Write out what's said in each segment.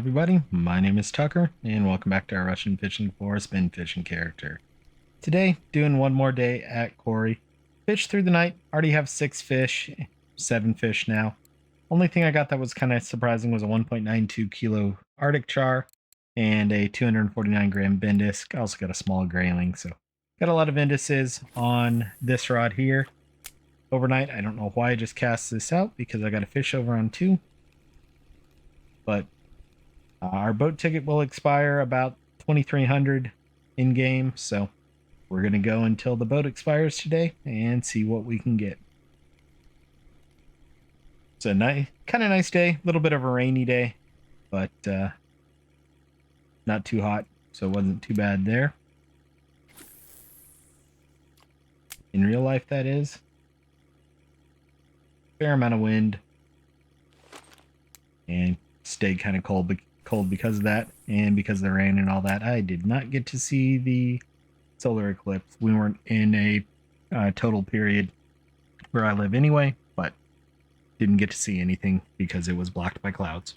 everybody, my name is Tucker, and welcome back to our Russian fishing for spin fishing character. Today, doing one more day at Kuori. Fished through the night, already have 6 fish, 7 fish now. Only thing I got that was kind of surprising was a 1.92 kilo Arctic char and a 249 gram Bendis. I also got a small grayling, so got a lot of indices on this rod here. Overnight, I don't know why I just cast this out because I got a fish over on 2. But our boat ticket will expire about 2,300 in game, so we're going to go until the boat expires today and see what we can get. It's a kind of nice day, a little bit of a rainy day, but not too hot, so it wasn't too bad there. In real life, that is. Fair amount of wind, and stayed kind of cold because of that, and because of the rain and all that. I did not get to see the solar eclipse. We weren't in a total period where I live anyway, but didn't get to see anything because it was blocked by clouds.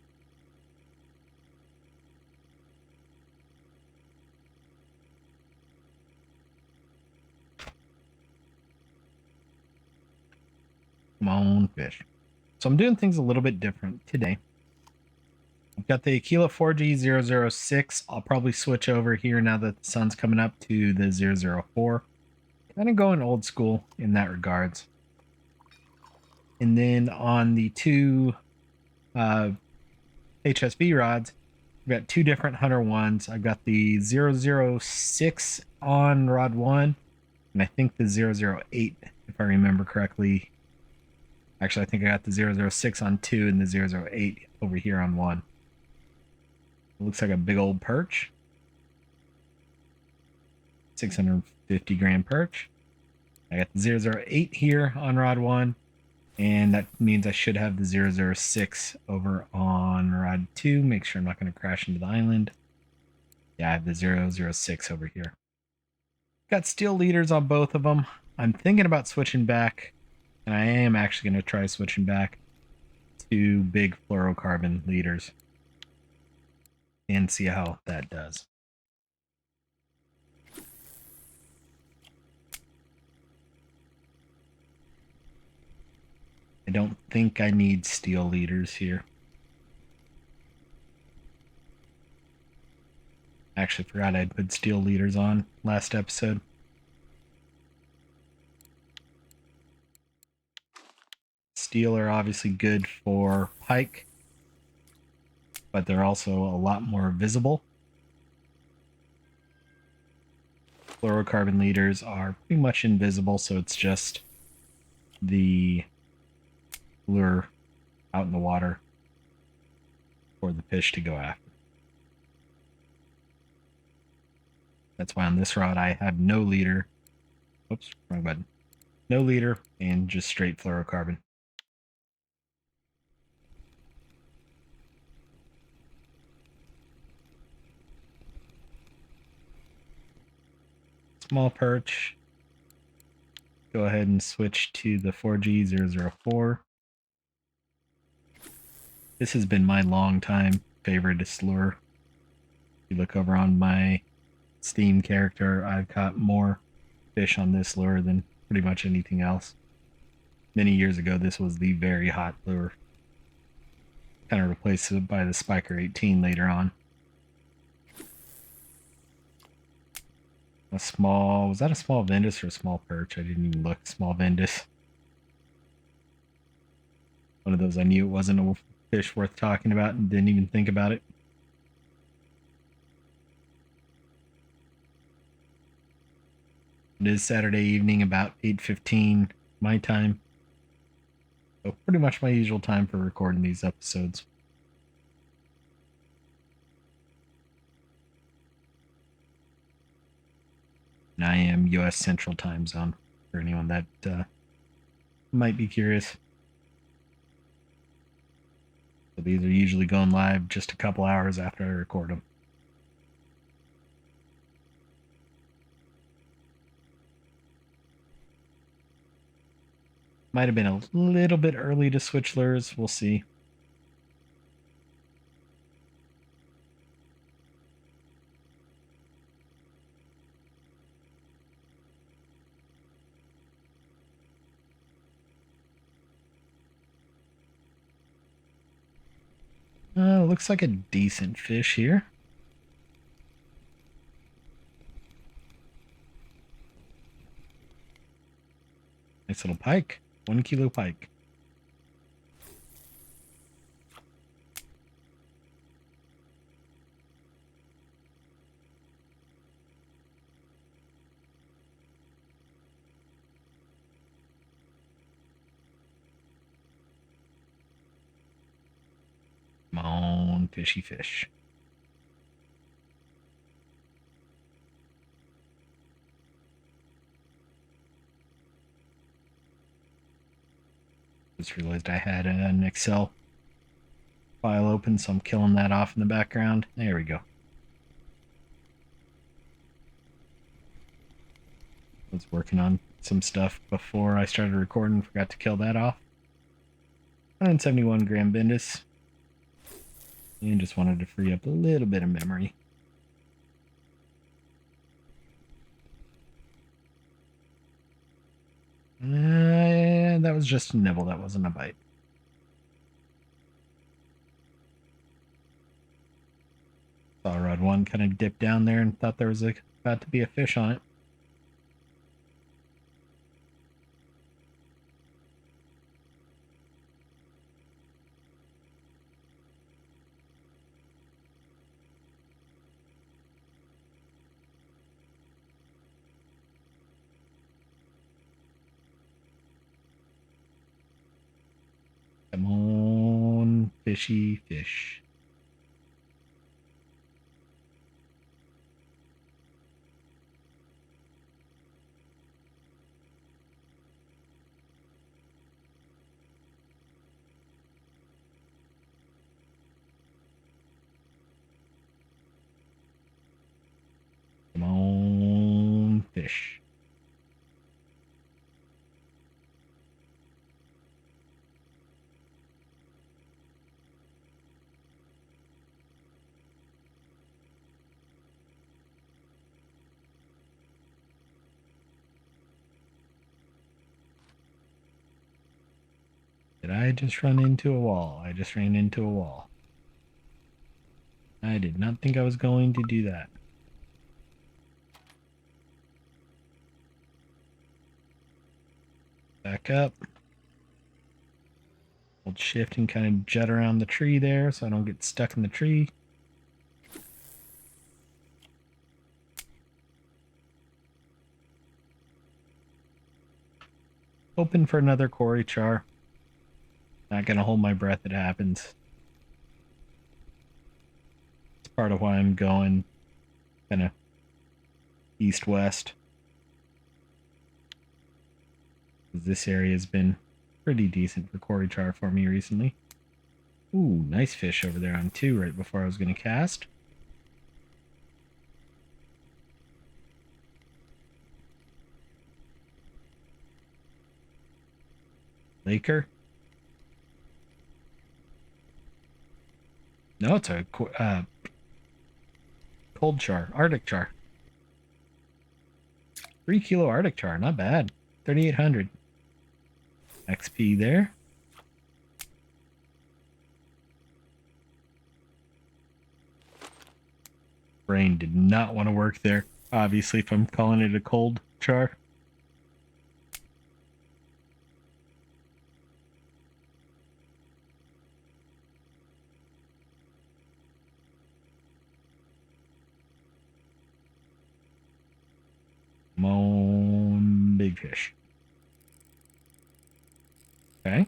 Come on, fish. So I'm doing things a little bit different today. I've got the Aquila 4G006. I'll probably switch over here now that the sun's coming up to the 004. Kind of going old school in that regards. And then on the 2 HSB rods, I've got 2 different Hunter ones. I've got the 006 on rod 1, and I think the 008, if I remember correctly. Actually, I think I got the 006 on 2 and the 008 over here on 1. It looks like a big old perch. 650 gram perch. I got the 008 here on rod 1, and that means I should have the 006 over on rod 2. Make sure I'm not going to crash into the island. Yeah, I have the 006 over here. Got steel leaders on both of them. I'm thinking about switching back, and I am actually going to try switching back to big fluorocarbon leaders and see how that does. I don't think I need steel leaders here. I actually forgot I'd put steel leaders on last episode. Steel are obviously good for pike, but they're also a lot more visible. Fluorocarbon leaders are pretty much invisible, so it's just the lure out in the water for the fish to go after. That's why on this rod I have no leader. Oops, wrong button. No leader and just straight fluorocarbon. Small perch. Go ahead and switch to the 4G004. This has been my long-time favorite lure. If you look over on my Steam character, I've caught more fish on this lure than pretty much anything else. Many years ago, this was the very hot lure. Kind of replaced it by the Spiker 18 later on. A small, was that a small Vendus or a small perch? I didn't even look. Small Vendus. One of those I knew it wasn't a fish worth talking about and didn't even think about it. It is Saturday evening, about 8:15 my time. So pretty much my usual time for recording these episodes. And I am US Central Time Zone, for anyone that might be curious. So these are usually going live just a couple hours after I record them. Might have been a little bit early to switch lures. We'll see. it looks like a decent fish here. Nice little pike. 1 kilo pike. Come on, fishy fish. Just realized I had an Excel file open, so I'm killing that off in the background. There we go. I was working on some stuff before I started recording, forgot to kill that off. 171 gram bindus. And just wanted to free up a little bit of memory. That was just a nibble, that wasn't a bite. Saw rod one kind of dipped down there and thought there was about to be a fish on it. Come on, fishy fish. Come on, fish. Did I just run into a wall? I just ran into a wall. I did not think I was going to do that. Back up. Hold shift and kind of jut around the tree there so I don't get stuck in the tree. Hoping for another Kuori char. Not gonna hold my breath, it happens. It's part of why I'm going kind of east-west. This area has been pretty decent for Kuori char for me recently. Ooh, nice fish over there on 2 right before I was going to cast. Laker. No, it's a cold char, Arctic char. 3 kilo Arctic char, not bad. 3,800 XP there. Brain did not want to work there, obviously, if I'm calling it a cold char. Come on, big fish. Okay.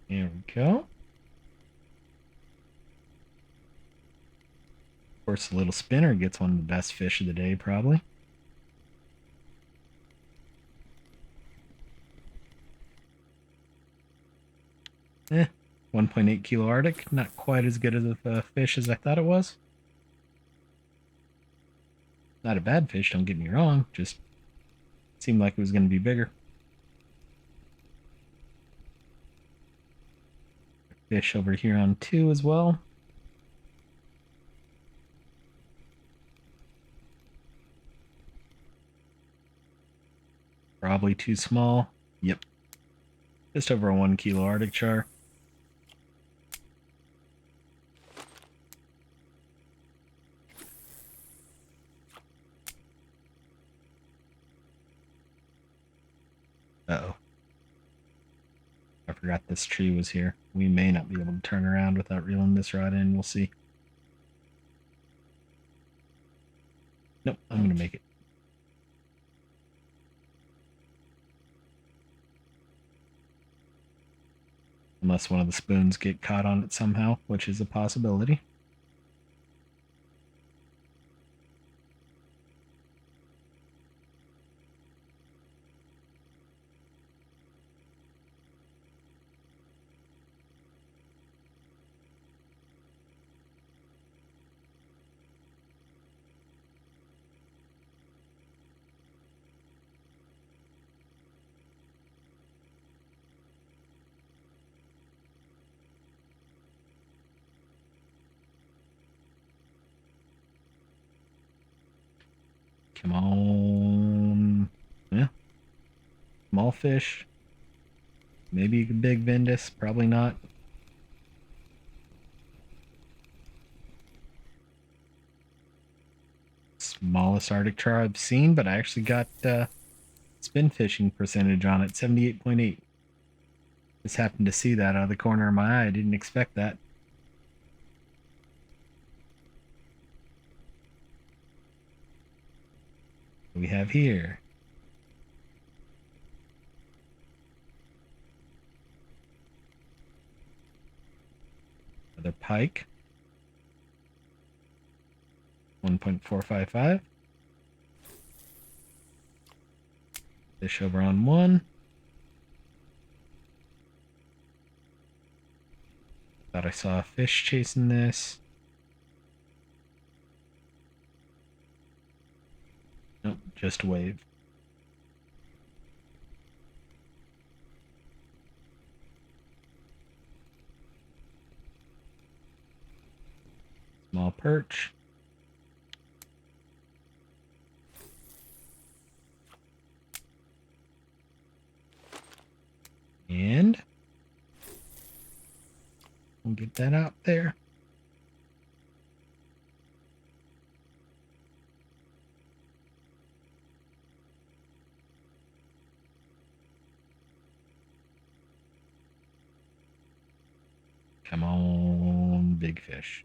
There we go. Of course, the little spinner gets one of the best fish of the day, probably. Eh, 1.8 kilo Arctic. Not quite as good of a fish as I thought it was. Not a bad fish, don't get me wrong, just seemed like it was going to be bigger. Fish over here on 2 as well. Probably too small. Yep. Just over a 1 kilo Arctic char. Uh-oh. I forgot this tree was here. We may not be able to turn around without reeling this rod in. We'll see. Nope, I'm going to make it. Unless one of the spoons get caught on it somehow, which is a possibility. Come on. Yeah. Small fish. Maybe a big Ventus. Probably not. Smallest Arctic char I've seen, but I actually got spin fishing percentage on it, 78.8. Just happened to see that out of the corner of my eye. I didn't expect that. What we have here. Another pike. 1.455. Fish over on 1. Thought I saw a fish chasing this. Nope, just a wave. Small perch. And we'll get that out there. Come on, big fish.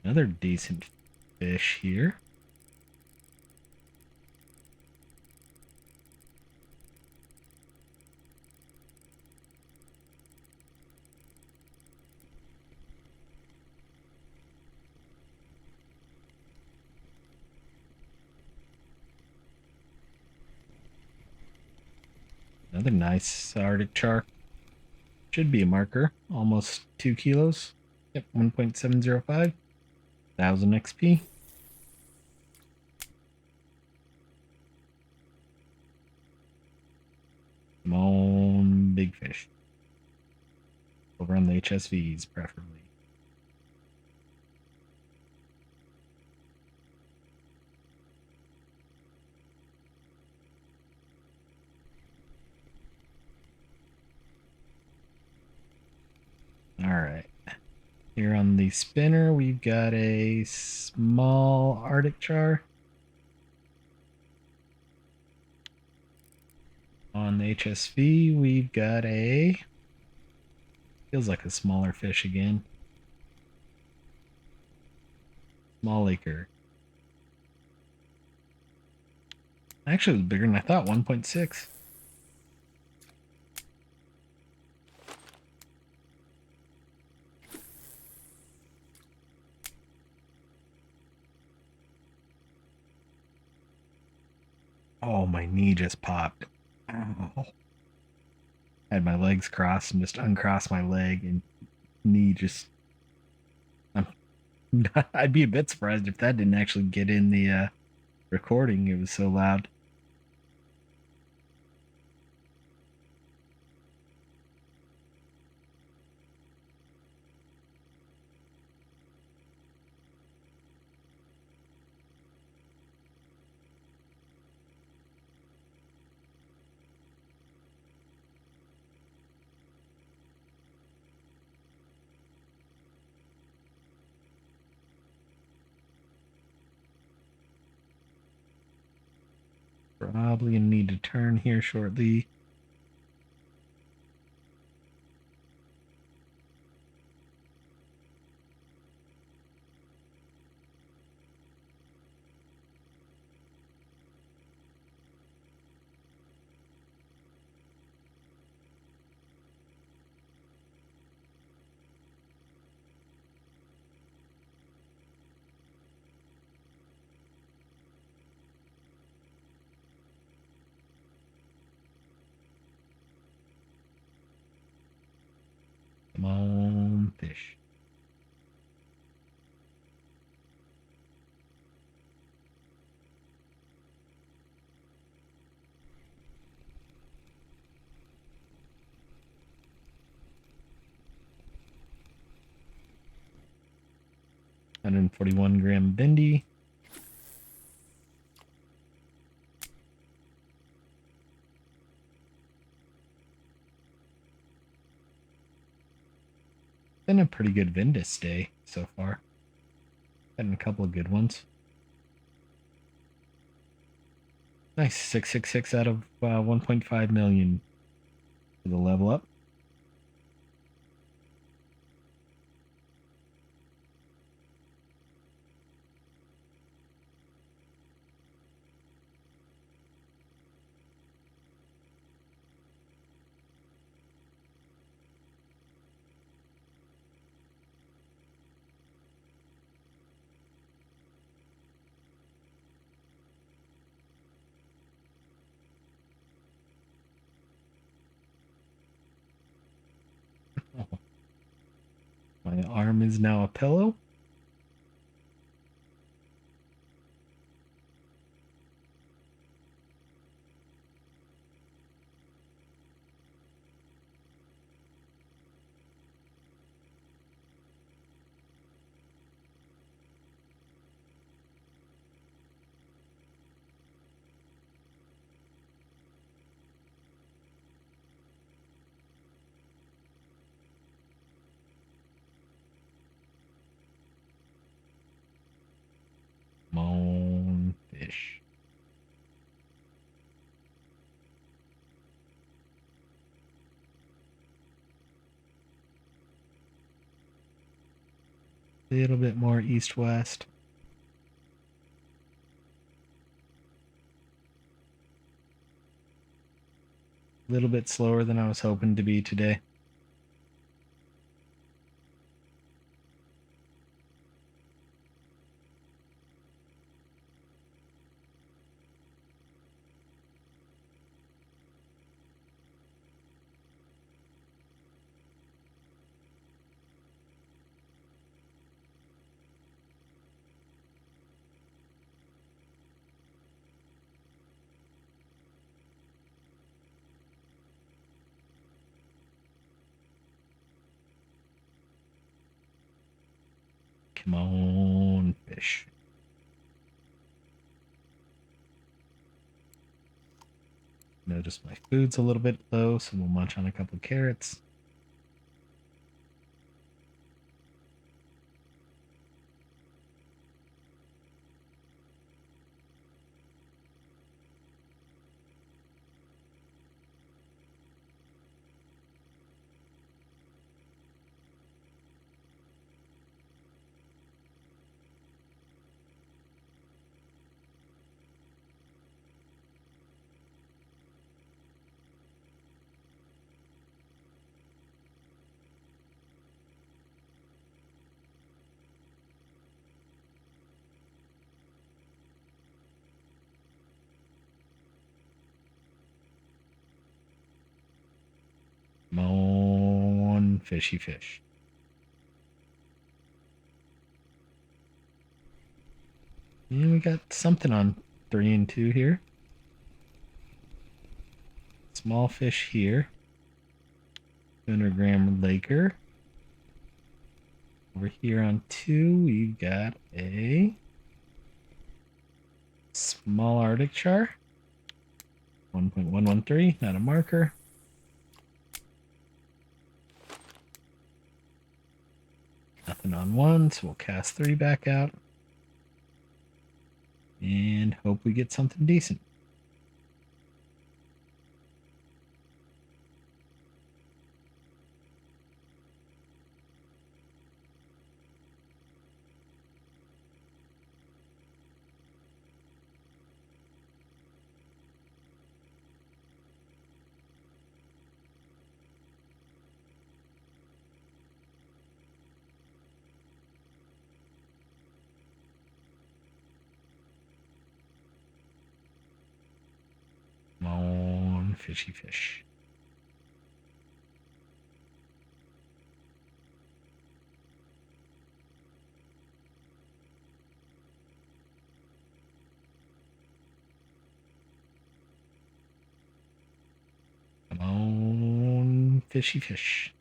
Another decent fish here. Another nice Arctic char. Should be a marker. Almost 2 kilos. Yep, 1.705. 1000 XP. Come on, big fish. Over on the HSVs, preferably. All right. Here on the spinner, we've got a small Arctic char. On the HSV, we've got a... Feels like a smaller fish again. Small acre. Actually, it was bigger than I thought. 1.6. Oh, my knee just popped. Ow. I had my legs crossed and just uncrossed my leg, and knee just. I'm, I'd be a bit surprised if that didn't actually get in the recording. It was so loud. Probably gonna need to turn here shortly. Come on, fish. Hundred and 41-gram bendy. Been a pretty good Vindus day so far. Had a couple of good ones. Nice, 666 out of 1.5 million for the level up. Oh, my arm is now a pillow. Come on, fish. A little bit more east-west. A little bit slower than I was hoping to be today. Come on, fish. Notice my food's a little bit low, so we'll munch on a couple of carrots. fishy fish. And we got something on 3 and 2 here. Small fish here. 200-gram Laker. Over here on 2, we got a small Arctic char. 1.113, not a marker. Nothing on 1, so we'll cast 3 back out. And hope we get something decent. Come on, fishy fish. Come on, fishy fish.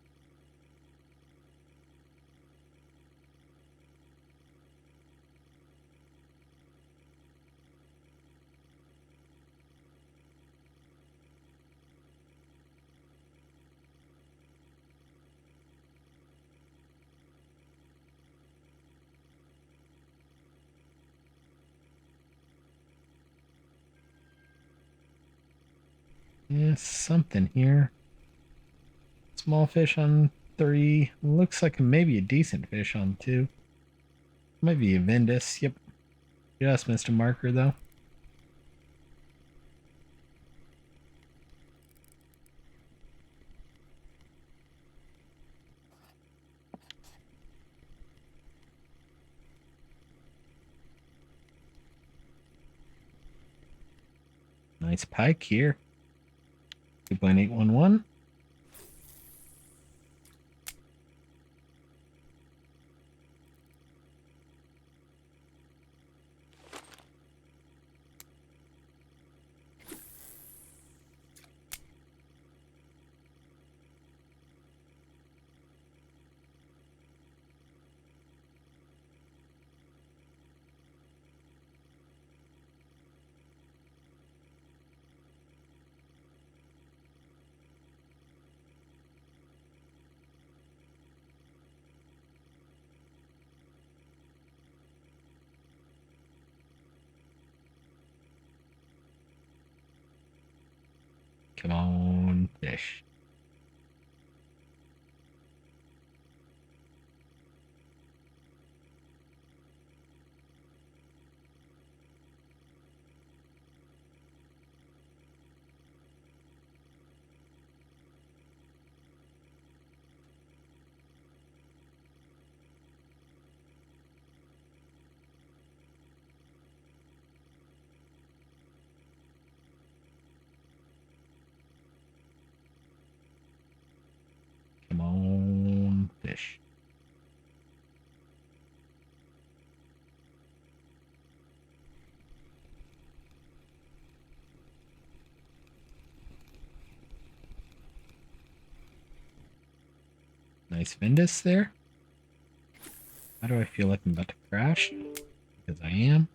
Yeah, something here. Small fish on 3. Looks like maybe a decent fish on 2. Might be a Vindus. Yep. Just missed a marker though. Nice pike here. 2.811. Come on, fish. Come on, fish. Nice Vindus there. Why do I feel like I'm about to crash? Because I am.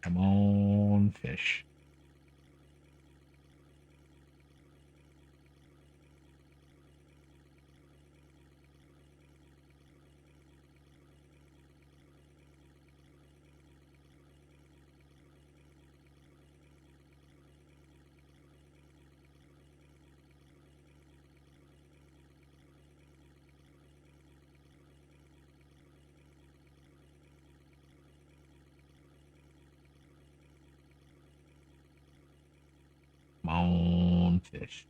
Come on, fish. Come on, fish.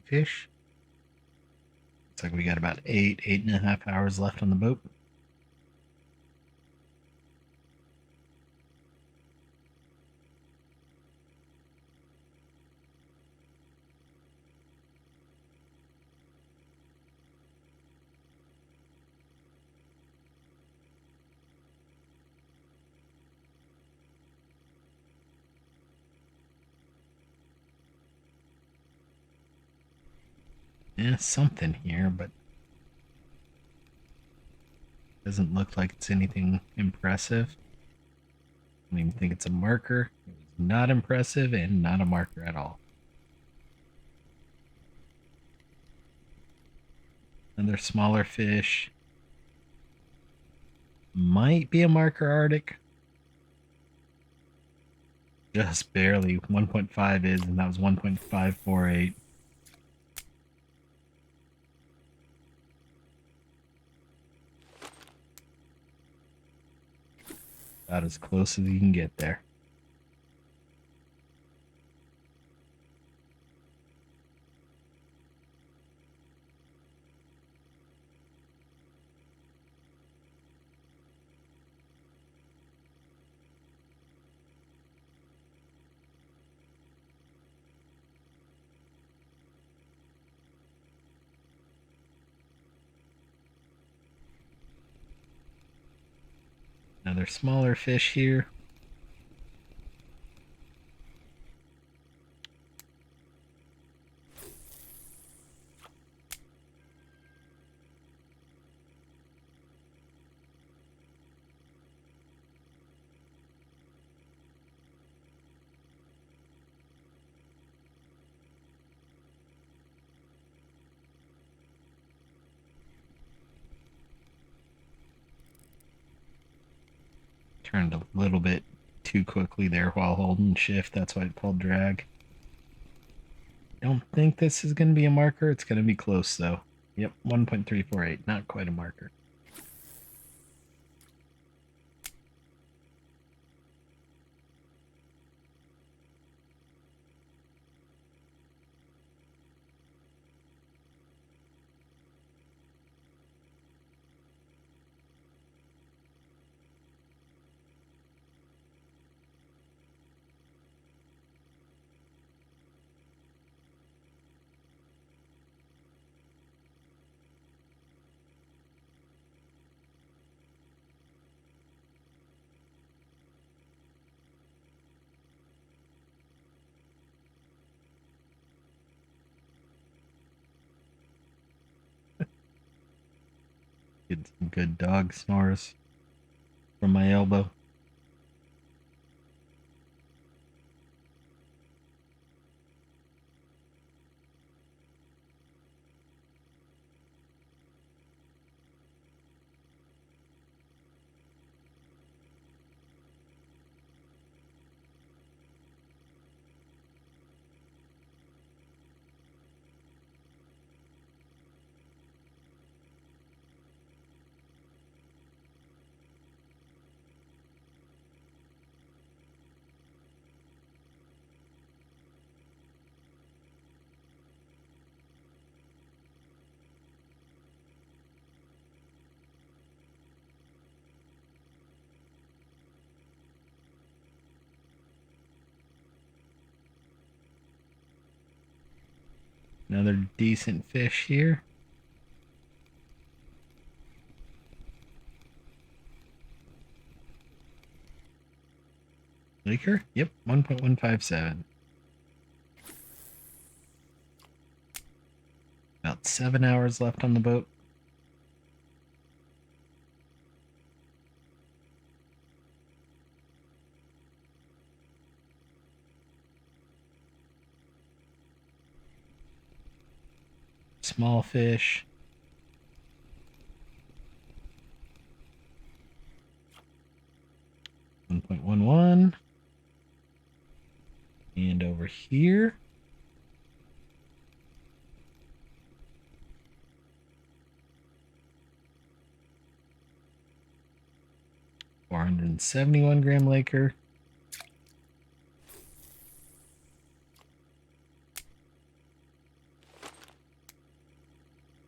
fish. Looks like we got about 8.5 hours left on the boat. Yeah, something here, but doesn't look like it's anything impressive. I don't even think it's a marker. It was not impressive and not a marker at all. Another smaller fish. Might be a marker Arctic. Just barely. 1.5 is, and that was 1.548. About as close as you can get there. Another smaller fish here. Turned a little bit too quickly there while holding shift. That's why it pulled drag. Don't think this is going to be a marker. It's going to be close though. Yep, 1.348. Not quite a marker. Get some good dog snores from my elbow. Another decent fish here. Laker? Yep, 1.157. About 7 hours left on the boat. Small fish. .11. And over here. .471 Laker.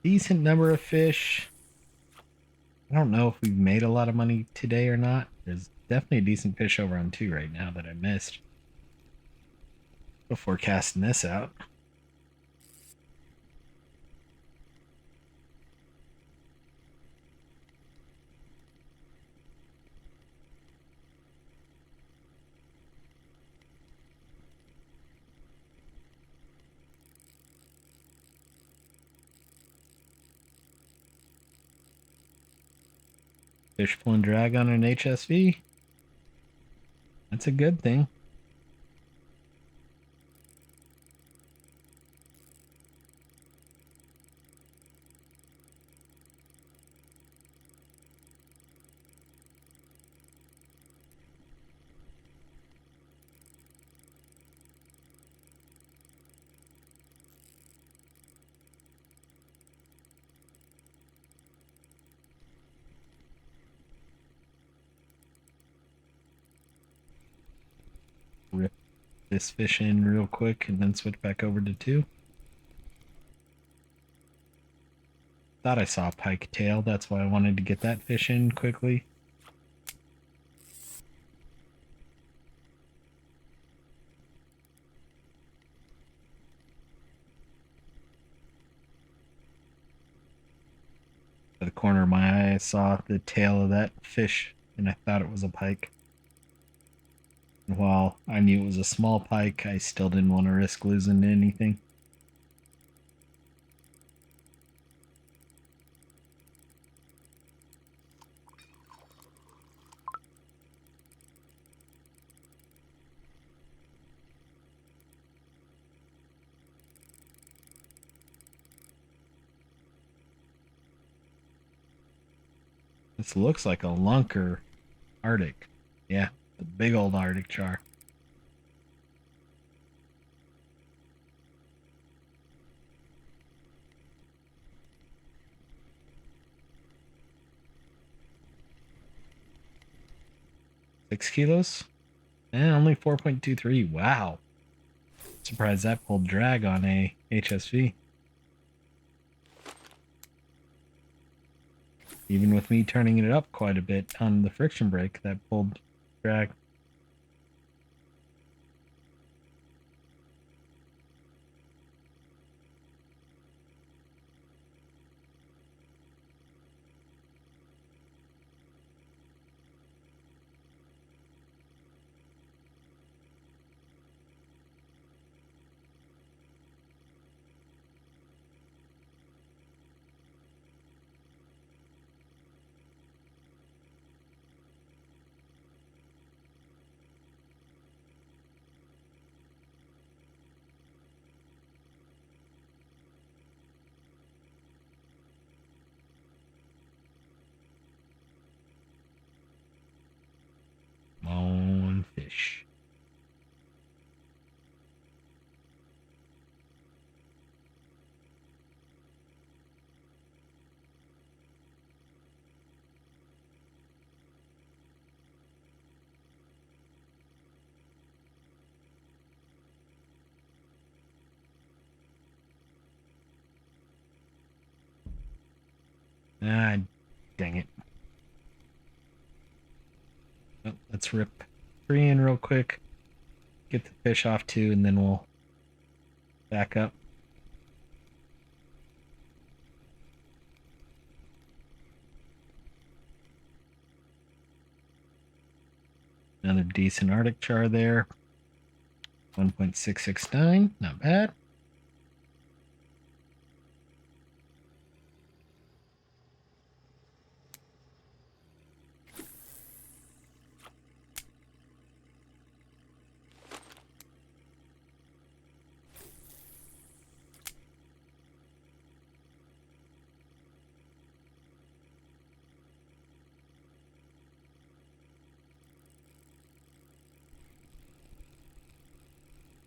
decent number of fish. I don't know if we've made a lot of money today or not. There's definitely a decent fish over on 2 right now that I missed before casting this out. Fish pulling drag on an HSV. That's a good thing. Rip this fish in real quick and then switch back over to 2. Thought I saw a pike tail. That's why I wanted to get that fish in quickly. Out of the corner of my eye, I saw the tail of that fish, and I thought it was a pike. And while I knew it was a small pike, I still didn't want to risk losing anything. This looks like a lunker Arctic. Yeah, the big old Arctic char. $6 kilos? Only 4.23. Wow. Surprised that pulled drag on a HSV. Even with me turning it up quite a bit on the friction brake, that pulled drag. Come on, fish. Ah, dang it. Oh, let's rip 3 in real quick. Get the fish off 2, and then we'll back up. Another decent Arctic char there. 1.669, not bad.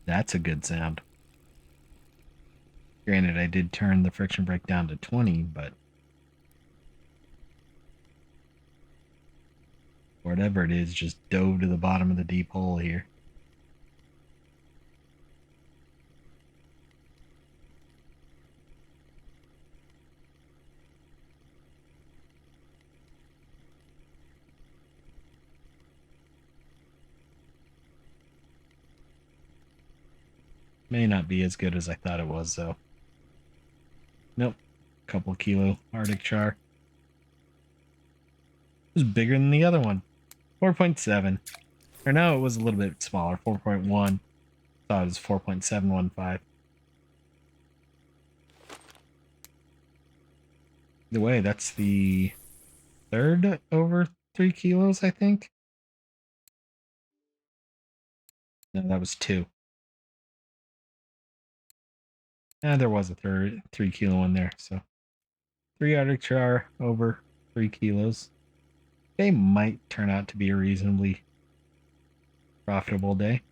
That's a good sound. Granted, I did turn the friction brake down to 20, but whatever it is, just dove to the bottom of the deep hole here. May not be as good as I thought it was, though. Nope. Couple kilo Arctic char. It was bigger than the other one. 4.7. Or no, it was a little bit smaller. 4.1. Thought it was 4.715. Either way, that's the third over 3 kilos, I think. No, that was 2. There was a 3 kilo one there. So 3 Arctic char over 3 kilos. They might turn out to be a reasonably profitable day.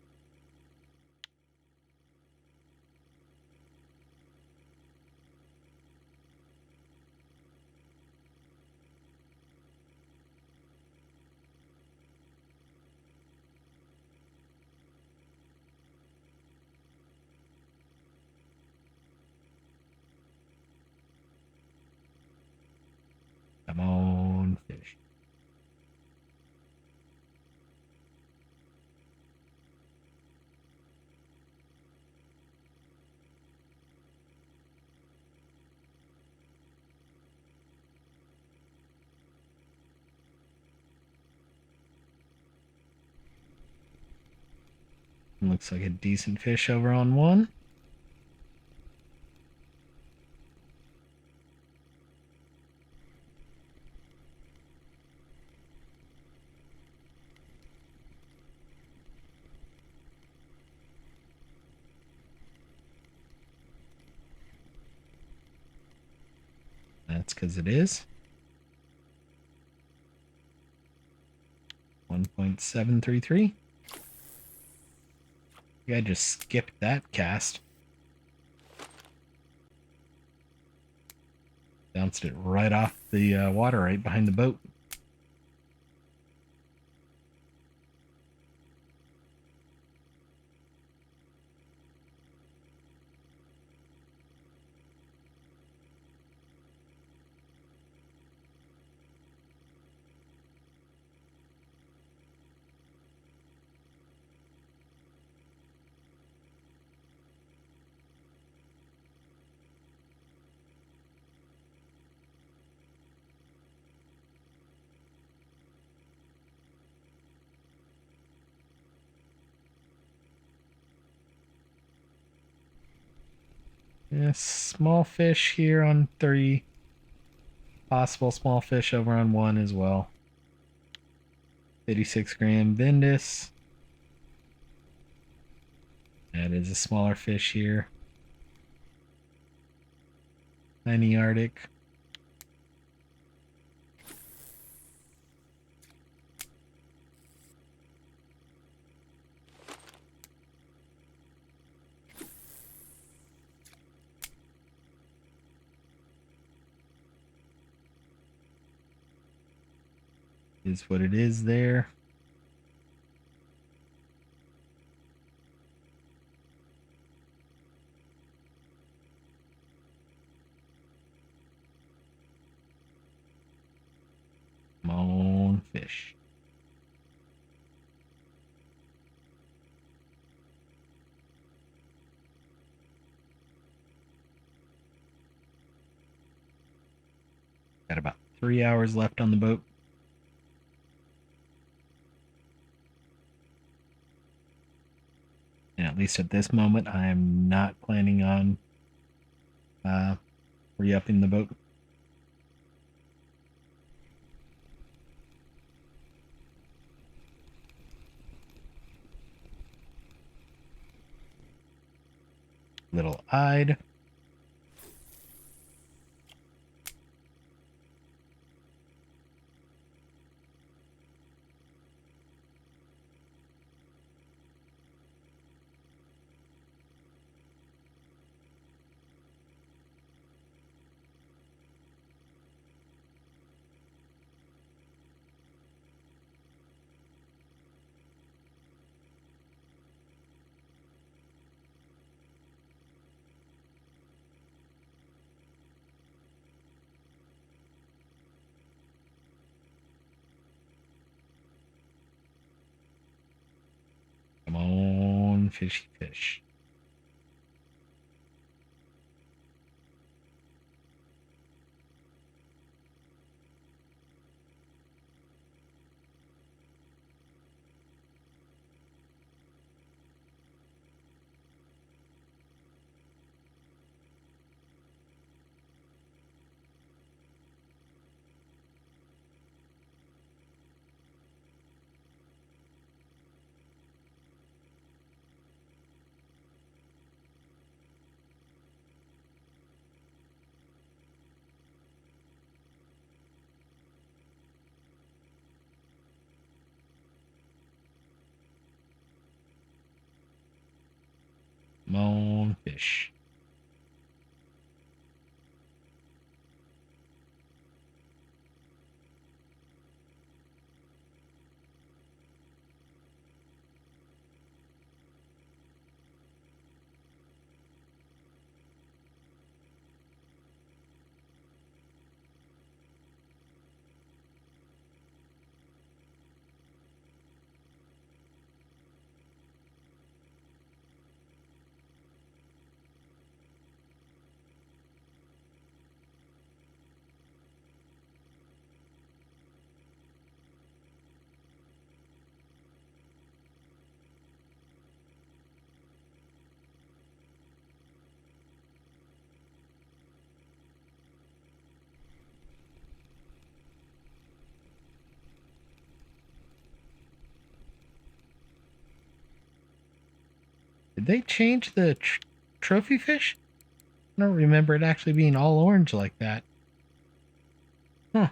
Come on, fish. Looks like a decent fish over on one. That's because it is. 1.733. I just skipped that cast. Bounced it right off the water right behind the boat. Yeah, small fish here on 3. Possible small fish over on 1 as well. 86-gram Vindus. That is a smaller fish here. Tiny Arctic. Is what it is there. Come on, fish. Got about 3 hours left on the boat. And at least at this moment, I'm not planning on re-upping the boat. Little eyed. Come on, fishy fish. Come on, fish. Did they change the trophy fish? I don't remember it actually being all orange like that. Huh.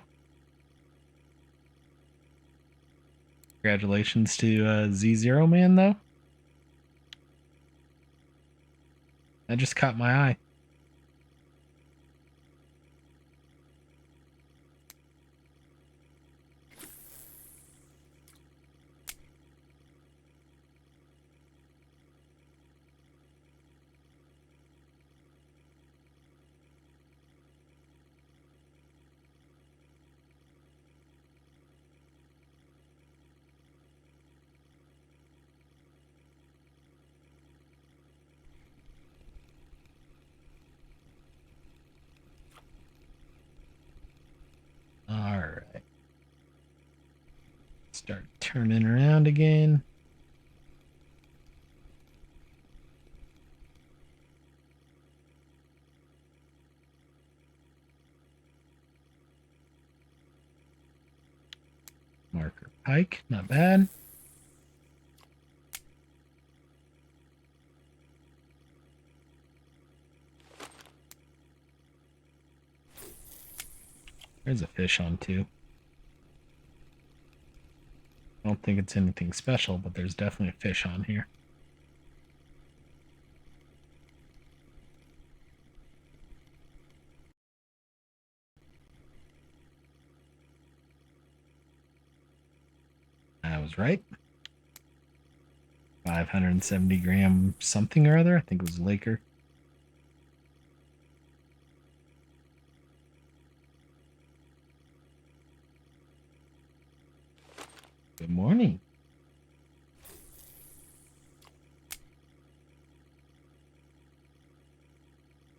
Congratulations to Z0 Man, though. That just caught my eye. All right. Start turning around again. Marker pike, not bad. There's a fish on too. I don't think it's anything special, but there's definitely a fish on here. I was right. 570 gram something or other. I think it was Laker. Good morning.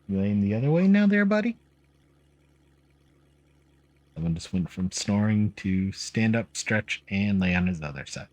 You laying the other way now there, buddy? Someone just went from snoring to stand up, stretch, and lay on his other side.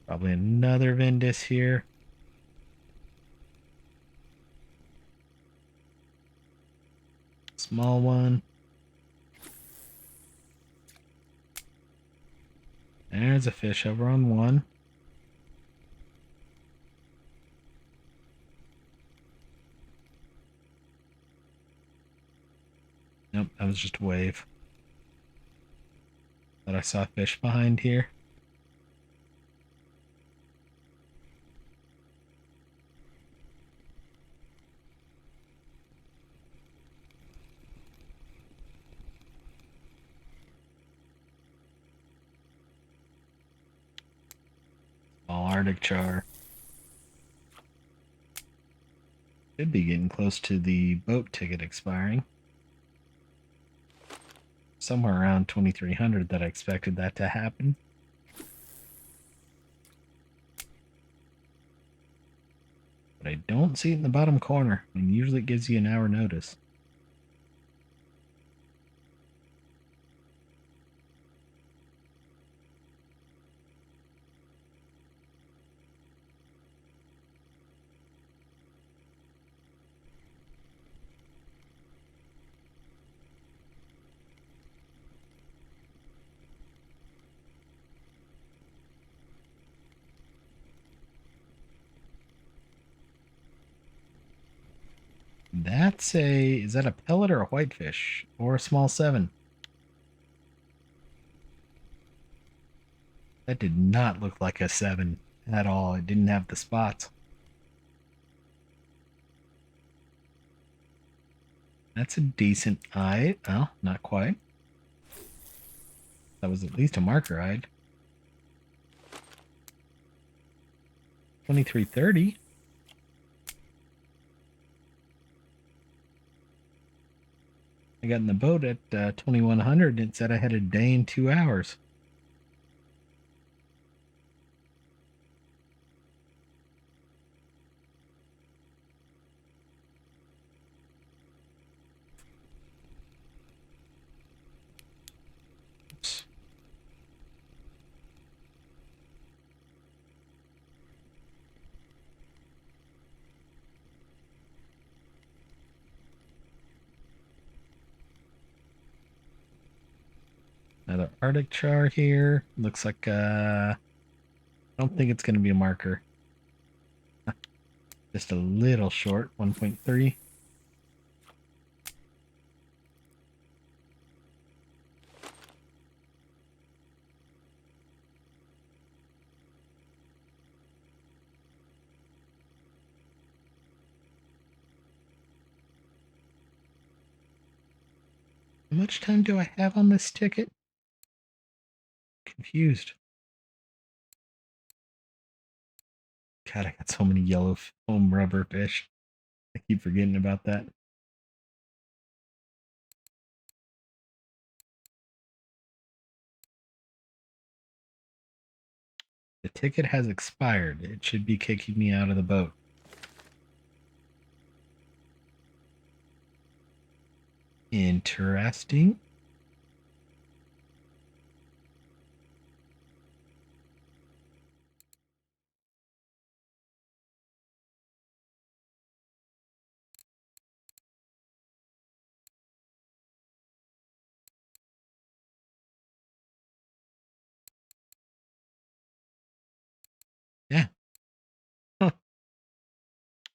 Probably another Vindis here. Small one. There's a fish over on one. Nope, that was just a wave. Thought I saw a fish behind here. Arctic char. Should be getting close to the boat ticket expiring. Somewhere around 2300 that I expected that to happen. But I don't see it in the bottom corner, and usually it gives you an hour notice. Is that a pellet or a whitefish? Or a small 7? That did not look like a 7 at all. It didn't have the spots. That's a decent eye. Oh, not quite. That was at least a marker eyed. 2330. I got in the boat at 2100 and it said I had a day and 2 hours. Oops. Another Arctic char here. Looks like I don't think it's going to be a marker. Just a little short, 1.3. How much time do I have on this ticket? Confused. God, I got so many yellow foam rubber fish. I keep forgetting about that. The ticket has expired. It should be kicking me out of the boat. Interesting. Yeah. Huh.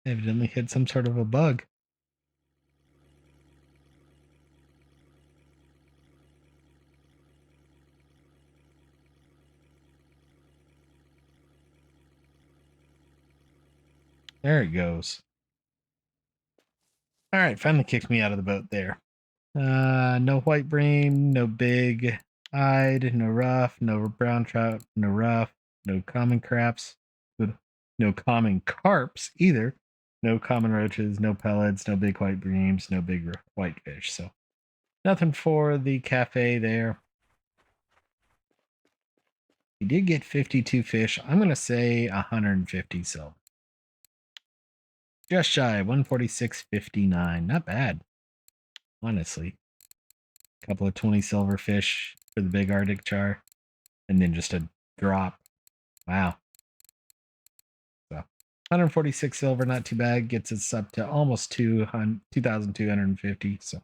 Evidently hit some sort of a bug. There it goes. All right, finally kicked me out of the boat there. No white bream, no big eyed, no rough, no brown trout, no rough, no common craps, no common carps either, no common roaches, no pellets, no big white breams, no big white fish. So nothing for the cafe there. We did get 52 fish. I'm going to say 150 silver. Just shy, 146.59. Not bad, honestly. A couple of 20 silver fish for the big Arctic char. And then just a drop. Wow. So 146 silver, not too bad. Gets us up to almost 2,250. So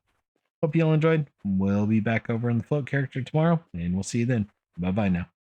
hope you all enjoyed. We'll be back over in the float character tomorrow, and we'll see you then. Bye-bye now.